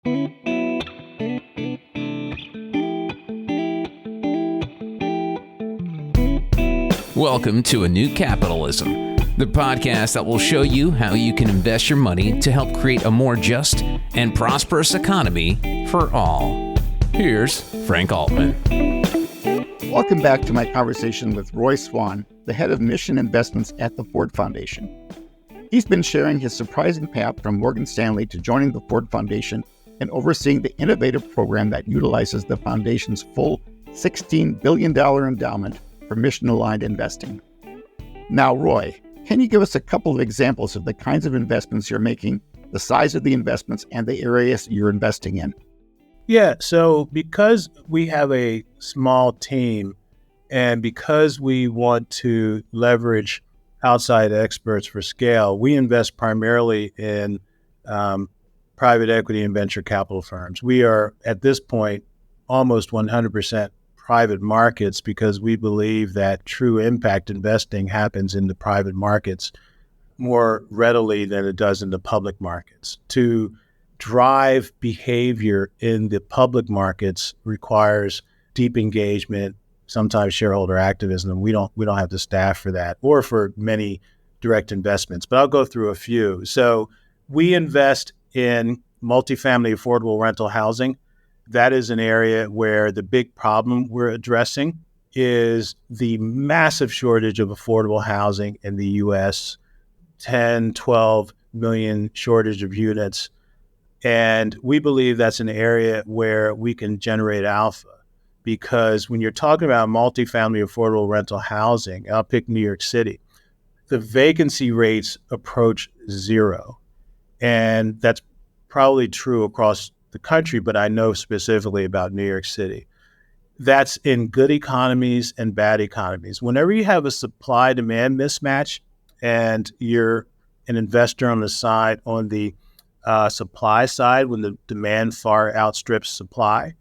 Welcome to A New Capitalism, the podcast that will show you how you can invest your money to help create a more just and prosperous economy for all. Here's Frank Altman. Welcome back to my conversation with Roy Swan, the head of mission investments at the Ford Foundation. He's been sharing his surprising path from Morgan Stanley to joining the Ford Foundation and overseeing the innovative program that utilizes the foundation's full $16 billion endowment for mission-aligned investing. Now, Roy, can you give us a couple of examples of the kinds of investments you're making, the size of the investments, and the areas you're investing in? Yeah, so because we have a small team and because we want to leverage outside experts for scale, we invest primarily in private equity and venture capital firms. We are, at this point, almost 100% private markets because we believe that true impact investing happens in the private markets more readily than it does in the public markets. To drive behavior in the public markets requires deep engagement, sometimes shareholder activism, and we don't have the staff for that or for many direct investments. But I'll go through a few. So we invest in multifamily affordable rental housing. That is an area where the big problem we're addressing is the massive shortage of affordable housing in the U.S., 10, 12 million shortage of units. And we believe that's an area where we can generate alpha because when you're talking about multifamily affordable rental housing, I'll pick New York City, the vacancy rates approach zero. And that's probably true across the country, but I know specifically about New York City. That's in good economies and bad economies. Whenever you have a supply-demand mismatch and you're an investor on the side, on the supply side, when the demand far outstrips supply,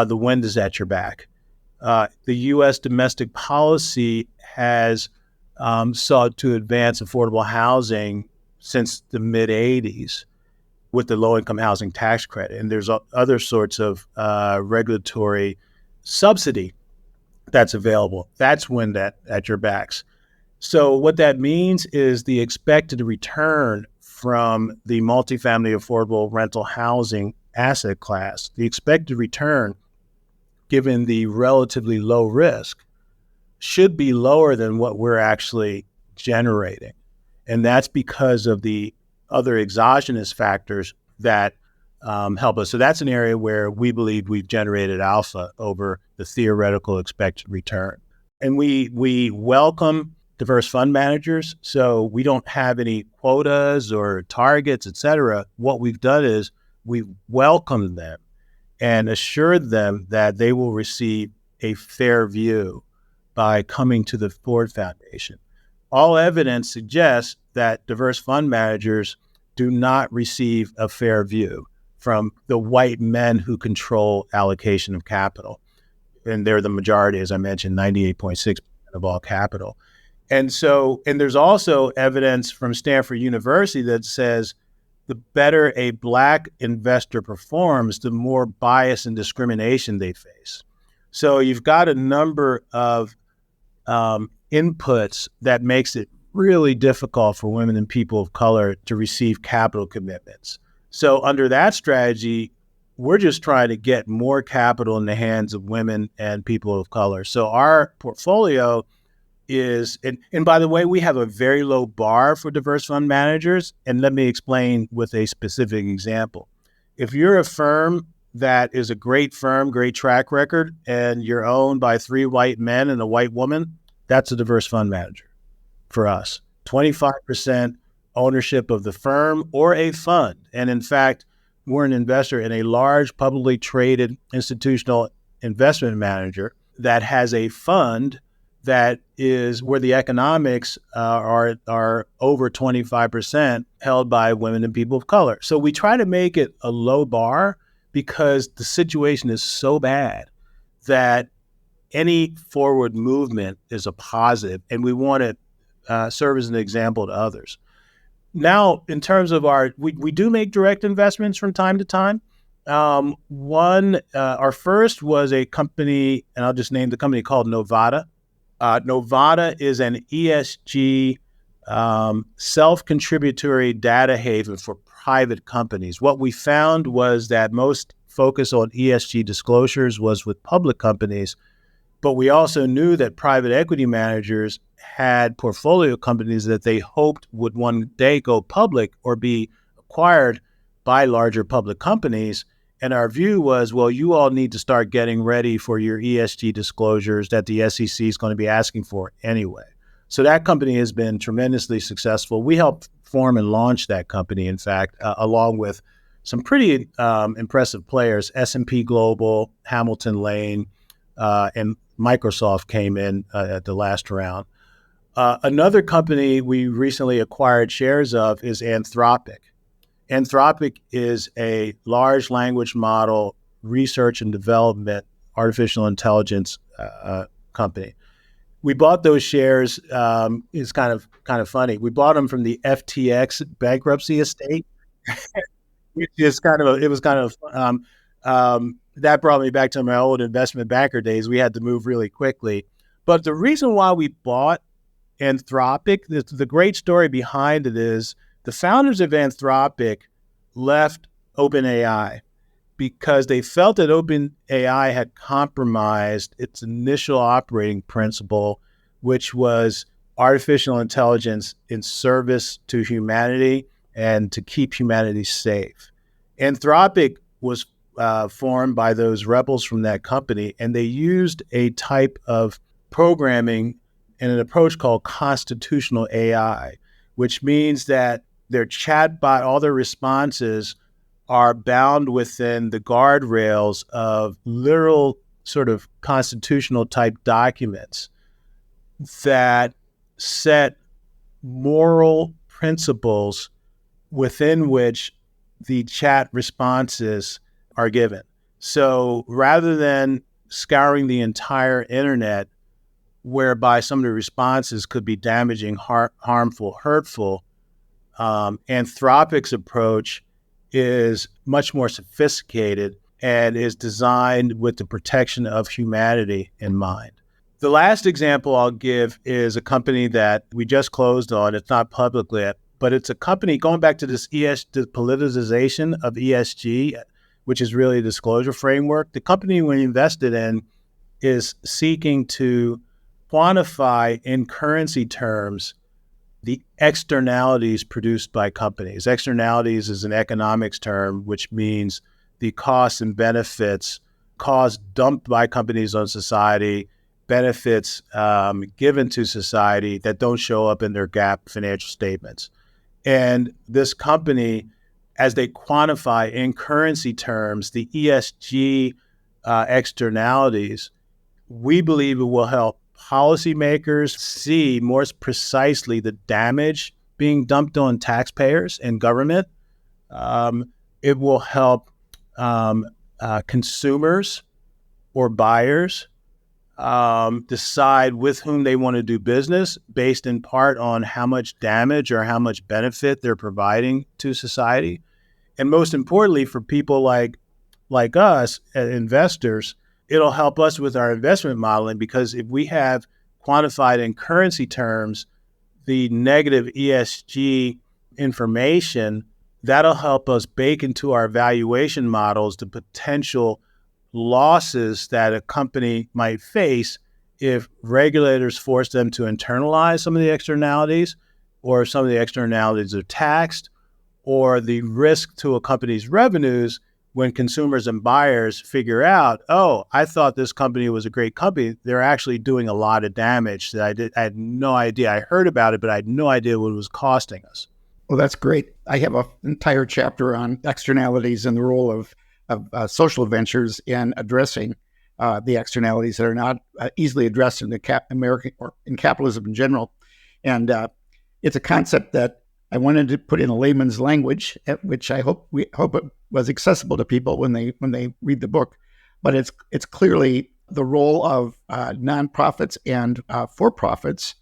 the wind is at your back. The U.S. domestic policy has sought to advance affordable housing since the mid-'80s. With the low-income housing tax credit. And there's other sorts of regulatory subsidy that's available. That's wind at your backs. So what that means is the expected return from the multifamily affordable rental housing asset class, the expected return, given the relatively low risk, should be lower than what we're actually generating. And that's because of the other exogenous factors that help us. So that's an area where we believe we've generated alpha over the theoretical expected return. And we welcome diverse fund managers. So we don't have any quotas or targets, et cetera. What we've done is we've welcomed them and assured them that they will receive a fair view by coming to the Ford Foundation. All evidence suggests that diverse fund managers do not receive a fair view from the white men who control allocation of capital. And they're the majority, as I mentioned, 98.6% of all capital. And there's also evidence from Stanford University that says the better a Black investor performs, the more bias and discrimination they face. So you've got a number of inputs that makes it really difficult for women and people of color to receive capital commitments. So under that strategy, we're just trying to get more capital in the hands of women and people of color. So our portfolio is, and by the way, we have a very low bar for diverse fund managers. And let me explain with a specific example. If you're a firm that is a great firm, great track record, and you're owned by 3 white men and a white woman, that's a diverse fund manager for us. 25% ownership of the firm or a fund. And in fact, we're an investor in a large publicly traded institutional investment manager that has a fund that is where the economics are over 25% held by women and people of color. So we try to make it a low bar because the situation is so bad that any forward movement is a positive, and we want to serve as an example to others. Now, in terms of we do make direct investments from time to time. Our first was a company, and I'll just name the company, called Novata. Novata is an ESG self-contributory data haven for private companies. What we found was that most focus on ESG disclosures was with public companies, but we also knew that private equity managers had portfolio companies that they hoped would one day go public or be acquired by larger public companies. And our view was, well, you all need to start getting ready for your ESG disclosures that the SEC is going to be asking for anyway. So that company has been tremendously successful. We helped form and launch that company, in fact, along with some pretty impressive players, S&P Global, Hamilton Lane, and Microsoft came in at the last round. Another company we recently acquired shares of is Anthropic. Anthropic is a large language model research and development artificial intelligence company. We bought those shares. It's kind of funny. We bought them from the FTX bankruptcy estate, which is that brought me back to my old investment banker days. We had to move really quickly. But the reason why we bought Anthropic, the great story behind it is the founders of Anthropic left OpenAI because they felt that OpenAI had compromised its initial operating principle, which was artificial intelligence in service to humanity and to keep humanity safe. Anthropic was formed by those rebels from that company, and they used a type of programming and an approach called constitutional AI, which means that their chatbot, all their responses are bound within the guardrails of literal sort of constitutional type documents that set moral principles within which the chat responses are given. So rather than scouring the entire internet, whereby some of the responses could be damaging, harmful, hurtful, Anthropic's approach is much more sophisticated and is designed with the protection of humanity in mind. The last example I'll give is a company that we just closed on. It's not public yet, but it's a company going back to this the politicization of ESG, which is really a disclosure framework. The company we invested in is seeking to quantify in currency terms the externalities produced by companies. Externalities is an economics term, which means the costs and benefits, costs dumped by companies on society, benefits given to society that don't show up in their GAAP financial statements. And this company, as they quantify in currency terms the ESG externalities, we believe it will help policymakers see more precisely the damage being dumped on taxpayers and government. It will help consumers or buyers decide with whom they want to do business based in part on how much damage or how much benefit they're providing to society. And most importantly, for people like us, investors, it'll help us with our investment modeling, because if we have quantified in currency terms the negative ESG information, that'll help us bake into our valuation models the potential losses that a company might face if regulators force them to internalize some of the externalities, or some of the externalities are taxed, or the risk to a company's revenues when consumers and buyers figure out, oh, I thought this company was a great company. They're actually doing a lot of damage that I had no idea. I heard about it, but I had no idea what it was costing us. Well, that's great. I have an entire chapter on externalities and the role of social ventures in addressing the externalities that are not easily addressed in the American or in capitalism in general. And it's a concept that I wanted to put in a layman's language, which I hope it was accessible to people when they read the book. But it's clearly the role of nonprofits and for-profits,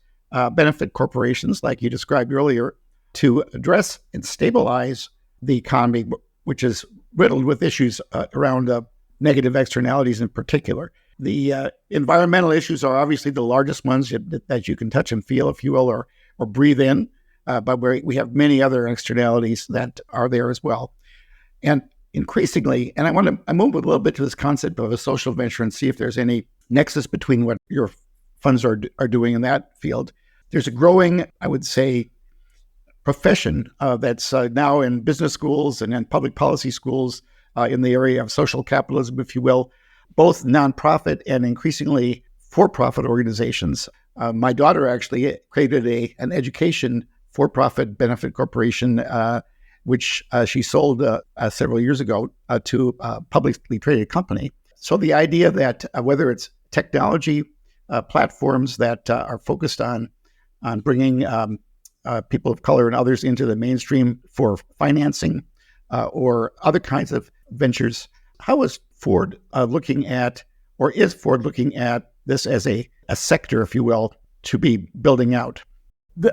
benefit corporations, like you described earlier, to address and stabilize the economy which is riddled with issues around negative externalities in particular. The environmental issues are obviously the largest ones that you can touch and feel, if you will, or breathe in. But we have many other externalities that are there as well. And increasingly, and I move a little bit to this concept of a social venture and see if there's any nexus between what your funds are doing in that field. There's a growing, I would say, profession that's now in business schools and in public policy schools in the area of social capitalism, if you will, both nonprofit and increasingly for-profit organizations. My daughter actually created an education for-profit benefit corporation, which she sold several years ago to a publicly traded company. So the idea that whether it's technology platforms that are focused on bringing people of color and others into the mainstream for financing or other kinds of ventures, how is Ford looking at, or is Ford looking at this as a sector, if you will, to be building out?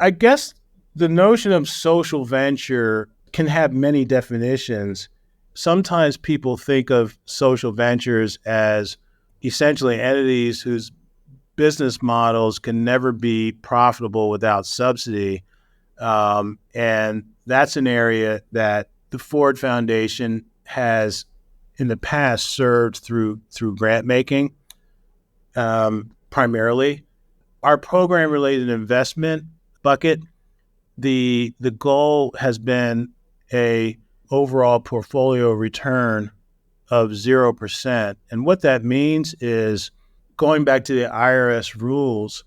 I guess the notion of social venture can have many definitions. Sometimes people think of social ventures as essentially entities whose business models can never be profitable without subsidy. And that's an area that the Ford Foundation has in the past served through grant making, primarily. Our program-related investment bucket, the goal has been a overall portfolio return of 0%. And what that means is, going back to the IRS rules,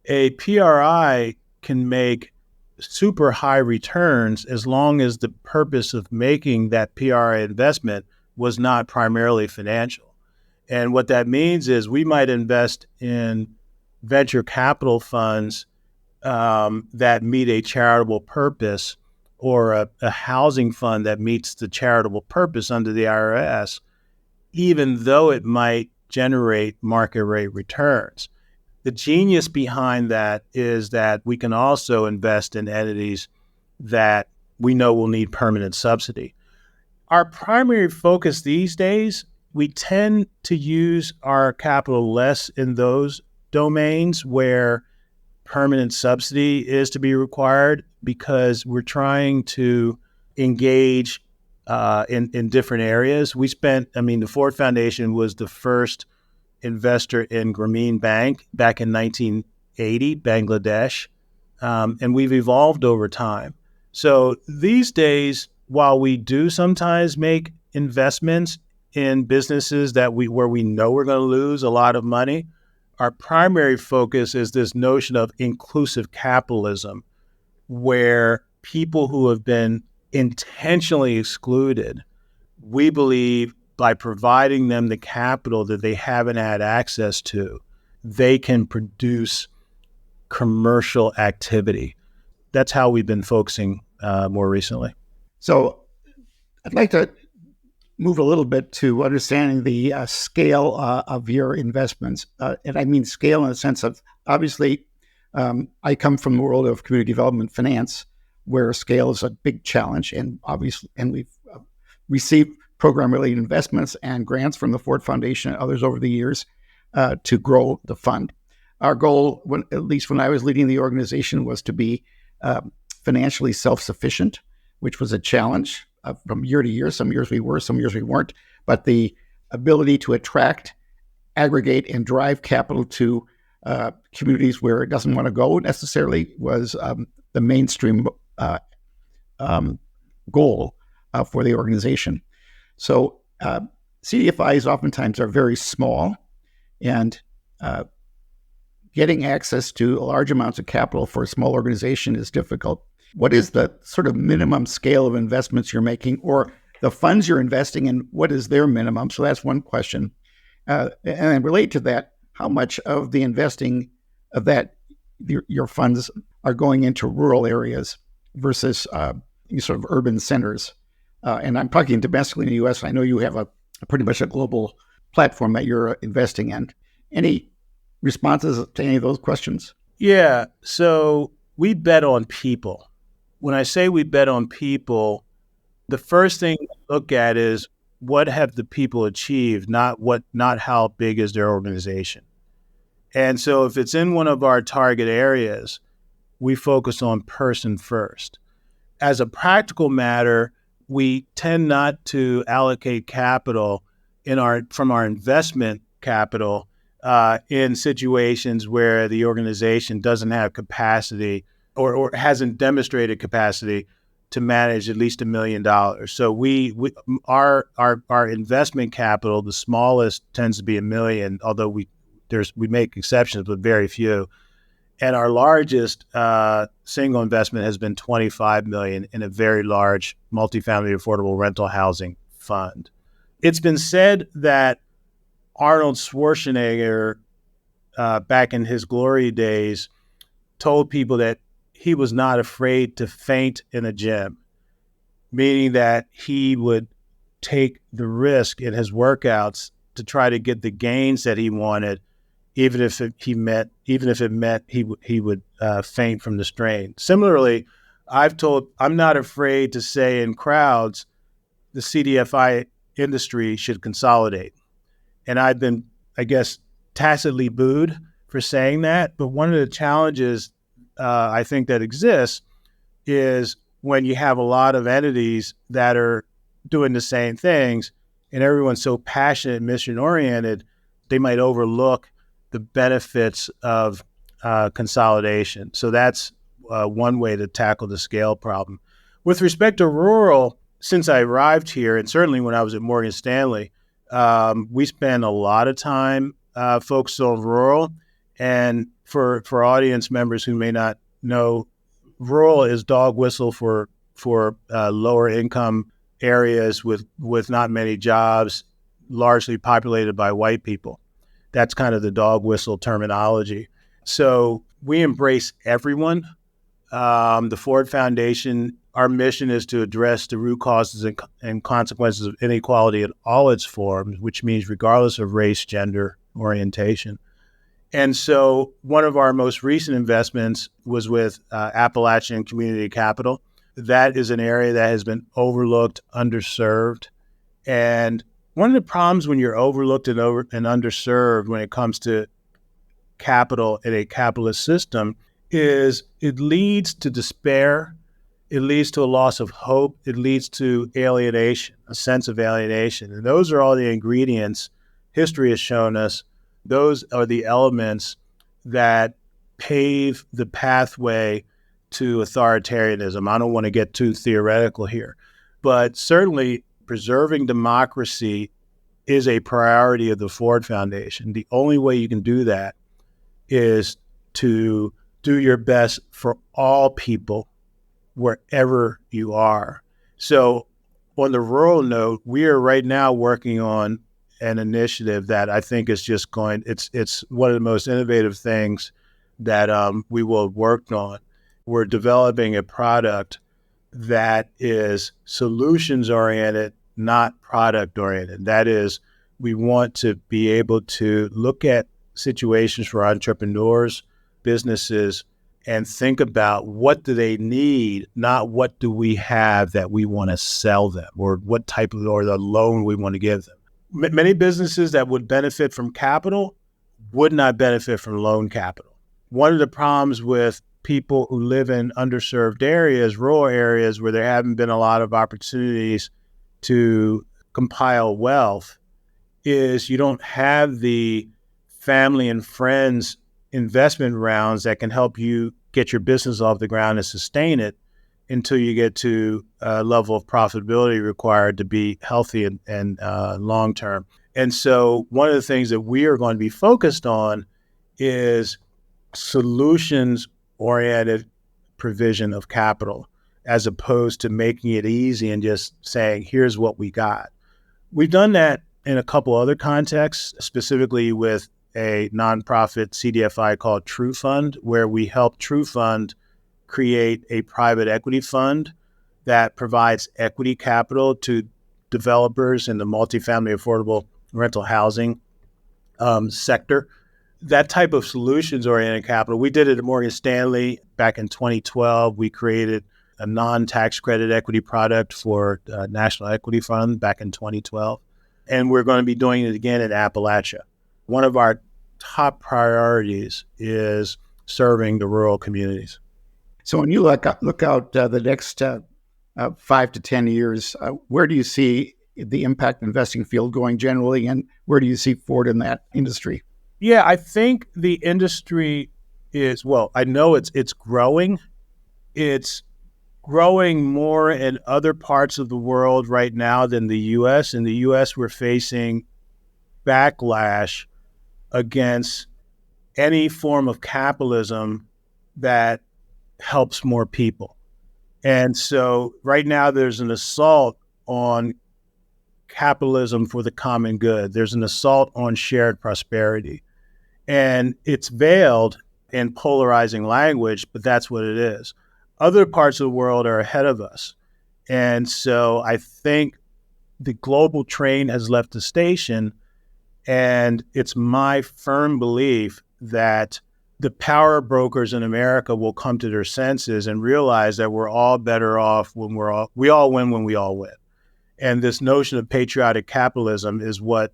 a PRI can make super high returns as long as the purpose of making that PRI investment was not primarily financial. And what that means is we might invest in venture capital funds that meet a charitable purpose, or a housing fund that meets the charitable purpose under the IRS, even though it might generate market rate returns. The genius behind that is that we can also invest in entities that we know will need permanent subsidy. Our primary focus these days, we tend to use our capital less in those domains where permanent subsidy is to be required, because we're trying to engage in different areas. The Ford Foundation was the first investor in Grameen Bank back in 1980, Bangladesh, and we've evolved over time. So these days, while we do sometimes make investments in businesses where we know we're going to lose a lot of money, our primary focus is this notion of inclusive capitalism, where people who have been intentionally excluded, we believe by providing them the capital that they haven't had access to, they can produce commercial activity. That's how we've been focusing more recently. So I'd like to move a little bit to understanding the scale of your investments. And I mean scale in the sense of, obviously, I come from the world of community development finance, where scale is a big challenge. And we've received program-related investments and grants from the Ford Foundation and others over the years to grow the fund. Our goal, at least when I was leading the organization, was to be financially self-sufficient, which was a challenge from year to year. Some years we were, some years we weren't. But the ability to attract, aggregate, and drive capital to communities where it doesn't want to go necessarily was the mainstream goal for the organization. So CDFIs oftentimes are very small, and getting access to large amounts of capital for a small organization is difficult. What is the sort of minimum scale of investments you're making, or the funds you're investing in? What is their minimum? So that's one question. And related to that, how much of the investing of that your funds are going into rural areas versus sort of urban centers? And I'm talking domestically in the U.S. I know you have a pretty much a global platform that you're investing in. Any responses to any of those questions? Yeah. So we bet on people. When I say we bet on people, the first thing to look at is what have the people achieved, not how big is their organization. And so if it's in one of our target areas, we focus on person first. As a practical matter, we tend not to allocate capital from our investment capital in situations where the organization doesn't have capacity or hasn't demonstrated capacity to manage at least $1 million. So our investment capital, the smallest tends to be $1 million, although we make exceptions, but very few. And our largest single investment has been $25 million in a very large multifamily affordable rental housing fund. It's been said that Arnold Schwarzenegger, back in his glory days, told people that he was not afraid to faint in a gym, meaning that he would take the risk in his workouts to try to get the gains that he wanted, even if it meant he would faint from the strain. Similarly, I'm not afraid to say in crowds, the CDFI industry should consolidate. And I've been, I guess, tacitly booed for saying that. But one of the challenges I think that exists is when you have a lot of entities that are doing the same things and everyone's so passionate and mission oriented, they might overlook the benefits of consolidation. So that's one way to tackle the scale problem. With respect to rural, since I arrived here, and certainly when I was at Morgan Stanley, we spend a lot of time focused on rural. And for audience members who may not know, rural is dog whistle for lower income areas with not many jobs, largely populated by white people. That's kind of the dog whistle terminology. So we embrace everyone. The Ford Foundation, our mission is to address the root causes and consequences of inequality in all its forms, which means regardless of race, gender, orientation. And so one of our most recent investments was with Appalachian Community Capital. That is an area that has been overlooked, underserved. And one of the problems when you're overlooked and underserved when it comes to capital in a capitalist system is it leads to despair, it leads to a loss of hope, it leads to alienation, a sense of alienation. And those are all the ingredients history has shown us. Those are the elements that pave the pathway to authoritarianism. I don't want to get too theoretical here, but certainly preserving democracy is a priority of the Ford Foundation. The only way you can do that is to do your best for all people wherever you are. So on the rural note, we are right now working on an initiative that I think is just it's one of the most innovative things that we will have worked on. We're developing a product that is solutions oriented, not product oriented. That is, we want to be able to look at situations for entrepreneurs, businesses, and think about what do they need, not what do we have that we want to sell them or what type of, or the loan we want to give them. Many businesses that would benefit from capital would not benefit from loan capital. One of the problems with people who live in underserved areas, rural areas where there haven't been a lot of opportunities to compile wealth, is you don't have the family and friends investment rounds that can help you get your business off the ground and sustain it until you get to a level of profitability required to be healthy and long-term. And so one of the things that we are going to be focused on is solutions-oriented provision of capital, as opposed to making it easy and just saying, here's what we got. We've done that in a couple other contexts, specifically with a nonprofit CDFI called True Fund, where we help True Fund create a private equity fund that provides equity capital to developers in the multifamily affordable rental housing sector. That type of solutions-oriented capital, we did it at Morgan Stanley back in 2012. We created a non-tax credit equity product for National Equity Fund back in 2012. And we're going to be doing it again in Appalachia. One of our top priorities is serving the rural communities. So when you look out the next 5 to 10 years, where do you see the impact investing field going generally, and where do you see Ford in that industry? Yeah, I think the industry is, I know it's growing. It's growing more in other parts of the world right now than the U.S. In the U.S., we're facing backlash against any form of capitalism that helps more people. And so right now there's an assault on capitalism for the common good. There's an assault on shared prosperity. And it's veiled in polarizing language, but that's what it is. Other parts of the world are ahead of us. And so I think the global train has left the station, and it's my firm belief that the power brokers in America will come to their senses and realize that we're all better off when we all win when we all win. And this notion of patriotic capitalism is what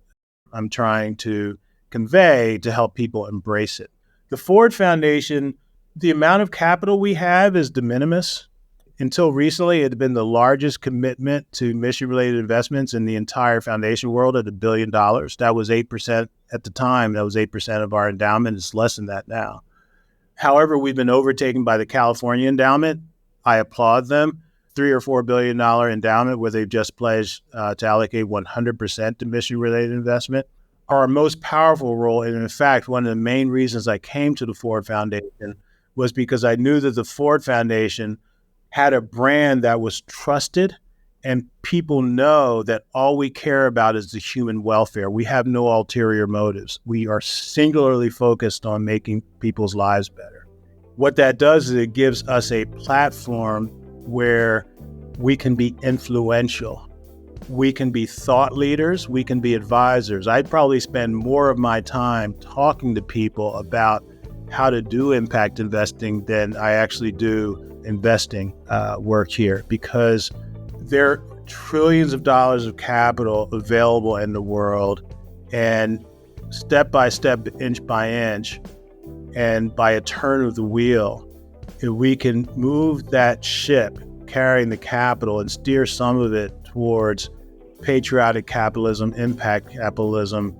I'm trying to convey to help people embrace it. The Ford Foundation, the amount of capital we have is de minimis. Until recently, it had been the largest commitment to mission-related investments in the entire foundation world at $1 billion. That was 8% at the time. That was 8% of our endowment. It's less than that now. However, we've been overtaken by the California endowment. I applaud them. $3 or $4 billion endowment where they've just pledged to allocate 100% to mission-related investment. Our most powerful role, and in fact, one of the main reasons I came to the Ford Foundation was because I knew that the Ford Foundation had a brand that was trusted, and people know that all we care about is the human welfare. We have no ulterior motives. We are singularly focused on making people's lives better. What that does is it gives us a platform where we can be influential. We can be thought leaders. We can be advisors. I'd probably spend more of my time talking to people about how to do impact investing than I actually do investing work here, because there are trillions of dollars of capital available in the world, and step by step, inch by inch, and by a turn of the wheel, if we can move that ship carrying the capital and steer some of it towards patriotic capitalism, impact capitalism,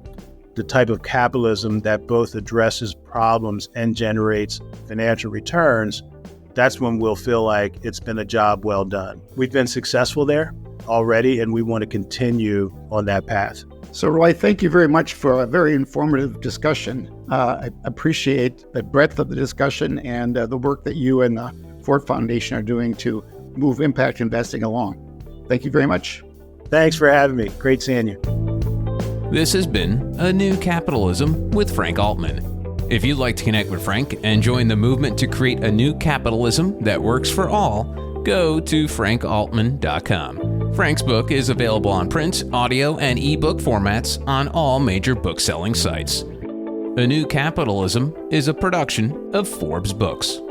the type of capitalism that both addresses problems and generates financial returns, that's when we'll feel like it's been a job well done. We've been successful there already, and we want to continue on that path. So, Roy, thank you very much for a very informative discussion. I appreciate the breadth of the discussion and the work that you and the Ford Foundation are doing to move impact investing along. Thank you very much. Thanks for having me. Great seeing you. This has been A New Capitalism with Frank Altman. If you'd like to connect with Frank and join the movement to create a new capitalism that works for all, go to frankaltman.com. Frank's book is available on print, audio, and ebook formats on all major book-selling sites. A New Capitalism is a production of Forbes Books.